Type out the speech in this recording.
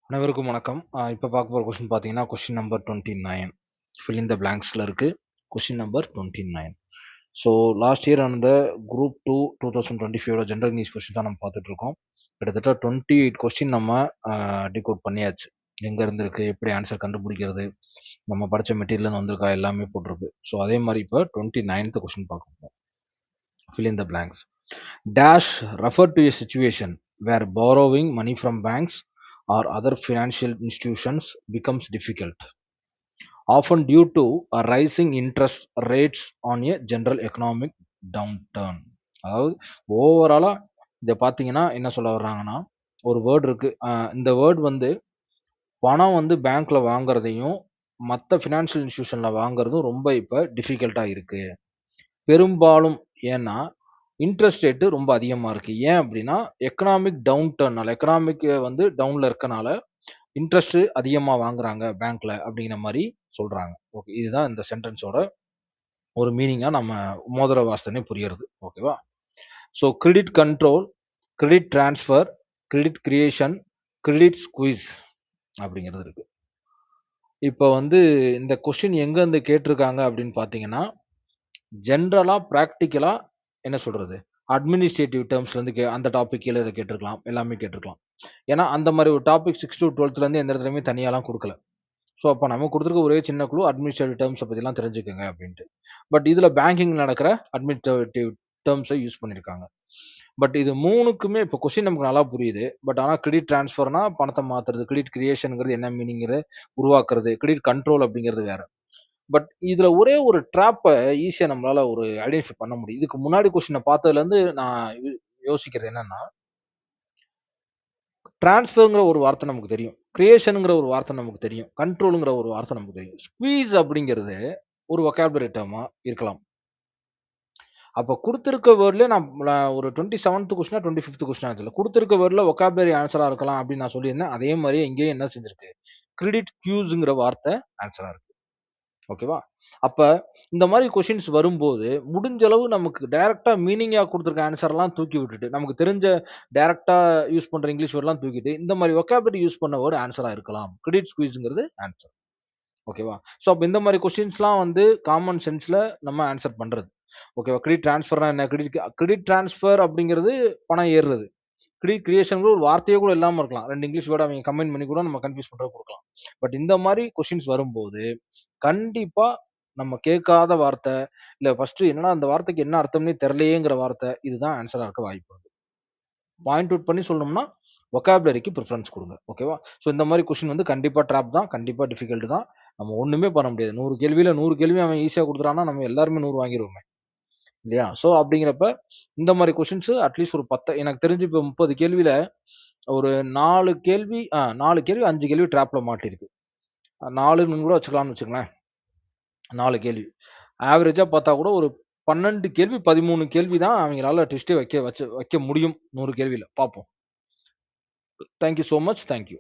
அனைவருக்கும் வணக்கம். இப்போ பார்க்க போகிற கொஸ்டின் பார்த்தீங்கன்னா கொஸ்டின் நம்பர் 29 ஃபில் இன் த பிளாங்க்ஸில் இருக்குது. Question number 29. So last year அந்த குரூப் 2 2025 ஜென்ரல் இங்கிலீஷ் கொஸ்டின் தான் நம்ம பார்த்துட்ருக்கோம். கிட்டத்தட்ட 28 கொஸ்டின் நம்ம டிகோட் பண்ணியாச்சு. எங்கே இருந்திருக்கு, எப்படி ஆன்சர் கண்டுபிடிக்கிறது, நம்ம படித்த மெட்டீரியல் வந்திருக்கா, எல்லாமே போட்டிருக்கு. ஸோ அதே மாதிரி இப்போ 29th கொஸ்டின் பார்க்க fill in the blanks. Dash refer to a situation where borrowing money from banks or other financial institutions becomes difficult, often due to a rising interest rates on a general economic downturn. அதாவது ஓவராலாக இதை பார்த்தீங்கன்னா என்ன சொல்ல வர்றாங்கன்னா, ஒரு word இருக்கு. இந்த word வந்து பணம் வந்து பேங்க்ல வாங்குறதையும் மற்ற ஃபினான்ஷியல் இன்ஸ்டியூஷன்ல வாங்குறதும் ரொம்ப இப்போ டிஃபிகல்ட்டாக இருக்கு. பெரும்பாலும் ஏன்னா இன்ட்ரெஸ்ட் ரேட்டு ரொம்ப அதிகமாக இருக்குது. ஏன் அப்படின்னா எக்கனாமிக் டவுன் டர்னால், எக்கனாமிக் வந்து டவுனில் இருக்கனால இன்ட்ரெஸ்ட்டு அதிகமாக வாங்குறாங்க பேங்க்கில் அப்படிங்கிற மாதிரி சொல்கிறாங்க. ஓகே, இதுதான் இந்த சென்டென்ஸோட ஒரு மீனிங்காக நம்ம மோதிர வாசனை புரியுறது. ஓகேவா? So credit control, credit transfer, credit creation, credit squeeze அப்படிங்கிறது இருக்குது. இப்போ வந்து இந்த கொஸ்டின் எங்கேருந்து கேட்டிருக்காங்க அப்படின்னு பார்த்தீங்கன்னா, ஜென்ரலாக ப்ராக்டிக்கலாக என்ன சொல்கிறது, அட்மினிஸ்ட்ரேட்டிவ் டேர்ம்ஸ்லேருந்து அந்த டாபிக் கீழே இதை கேட்டிருக்கலாம், எல்லாமே கேட்டிருக்கலாம். ஏன்னா அந்த மாதிரி ஒரு டாபிக் 6 to 12th எந்த இடத்துலையுமே தனியாலாம் கொடுக்கல. ஸோ அப்போ நம்ம கொடுத்துருக்க ஒரே சின்ன குழு அட்மினிஸ்ட்ரேட்டிவ் டேர்ம்ஸை பற்றிலாம் தெரிஞ்சுக்கோங்க அப்படின்ட்டு. பட் இதில் பேங்கிங் நடக்கிற அட்மினிஸ்ட்ரேட்டிவ் டேர்ம்ஸை யூஸ் பண்ணியிருக்காங்க. பட் இது மூணுக்குமே இப்போ கொஸ்டின் நமக்கு நல்லா புரியுது. பட் ஆனால் கிரெடிட் டிரான்ஸ்ஃபர்னா பணத்தை மாற்றுறது, கிரெடிட் கிரியேஷனுங்கிறது என்ன மீனிங்கிறது உருவாக்குறது, கிரெடிட் கண்ட்ரோல் அப்படிங்கிறது வேற. பட் இதுல ஒரே ஒரு ட்ராப்பை ஈஸியா நம்மளால ஒரு ஐடென்டிஃபை பண்ண முடியும். இதுக்கு முன்னாடி கொஸ்டினை பார்த்ததுல இருந்து நான் யோசிக்கிறது என்னன்னா, டிரான்ஸ்ஃபர்ங்கிற ஒரு வார்த்தை நமக்கு தெரியும், கிரியேஷனுங்கிற ஒரு வார்த்தை நமக்கு தெரியும், கண்ட்ரோலுங்கிற ஒரு வார்த்தை நமக்கு தெரியும். ஸ்குவீஸ் அப்படிங்கிறது ஒரு வொக்காபுலரி டேர்மா இருக்கலாம். அப்போ கொடுத்துருக்க வேர்ட்லேயே நான் ஒரு 27th கொஸ்டினா 25th கொஸ்டினா தெரியல, கொடுத்துருக்க வேர்டில் வொக்காபுலரி ஆன்சரா இருக்கலாம் அப்படின்னு நான் சொல்லியிருந்தேன். அதே மாதிரி இங்கேயும் என்ன செஞ்சிருக்கு, கிரெடிட் கியூஸுங்கிற வார்த்தை ஆன்சரா இருக்கு. ஓகேவா? அப்ப இந்த மாதிரி கொஸ்டின்ஸ் வரும்போது முடிஞ்ச அளவு நமக்கு டைரக்டா மீனிங்கா கொடுத்துருக்க ஆன்சர்லாம் தூக்கி விட்டுட்டு, நமக்கு தெரிஞ்ச டைரக்டா யூஸ் பண்ற இங்கிலீஷ் வேர்ட்லாம் தூக்கிட்டு இந்த மாதிரி வொக்காபுலரி யூஸ் பண்ண வேர்டு ஆன்சரா இருக்கலாம். கிரெடிட் ஸ்குவீஸ்ங்கிறது ஆன்சர். ஓகேவா? ஸோ அப்போ இந்த மாதிரி கொஸ்டின்ஸ்லாம் வந்து காமன் சென்ஸ்ல நம்ம ஆன்சர் பண்றது. ஓகேவா? கிரெடிட் டிரான்ஸ்ஃபர்னா என்ன, கிரெடிட் டிரான்ஸ்ஃபர் அப்படிங்கிறது பணம் ஏறுறது. கிரெடிட் கிரியேஷன் ஒரு வார்த்தையே கூட இல்லாம இருக்கலாம். 2 இங்கிலீஷ் வேர்ட் அவங்க கம்பைன் பண்ணி கூட நம்ம கன்ஃபியூஸ் பண்றது கொடுக்கலாம். பட் இந்த மாதிரி கொஸ்டின்ஸ் வரும்போது கண்டிப்பா நம்ம கேட்காத வார்த்தை, இல்ல ஃபர்ஸ்ட் என்னடா அந்த வார்த்தைக்கு என்ன அர்த்தம்னே தெரியலையேங்கிற வார்த்தை, இதுதான் ஆன்சரா இருக்க வாய்ப்பு இருக்கு. பாயிண்ட் அவுட் பண்ணி சொல்லணும்னா வொக்காபுலரிக்கு பிரிஃபரன்ஸ் கொடுங்க. ஓகேவா? ஸோ இந்த மாதிரி கொஸ்டின் வந்து கண்டிப்பா ட்ராப் தான், கண்டிப்பா டிஃபிகல்ட் தான். நம்ம ஒண்ணுமே பண்ண முடியாது. 100 கேள்வியில 100 கேள்வி அவன் ஈஸியா கொடுத்துட்டான்னா நம்ம எல்லாருமே 100 வாங்கிருவோமே. இல்லையா? ஸோ அப்படிங்கிறப்ப இந்த மாதிரி கொஸ்டின்ஸ் அட்லீஸ்ட் ஒரு 10, எனக்கு தெரிஞ்சு இப்போ 30 கேள்வியில ஒரு 4 கேள்வி 4 கேள்வி 5 கேள்வி ட்ராப்ல மாட்டிருக்கு. 4ன்னு கூட வச்சுக்கலாம்னு வச்சுக்கங்களேன். 4 கேள்வி. ஆவரேஜா பார்த்தா கூட ஒரு 12 கேள்வி, 13 கேள்வி தான் அவங்களால ட்விஸ்ட்டே வைக்க முடியும் 100 கேள்வியில. பார்ப்போம். Thank you so much. Thank you.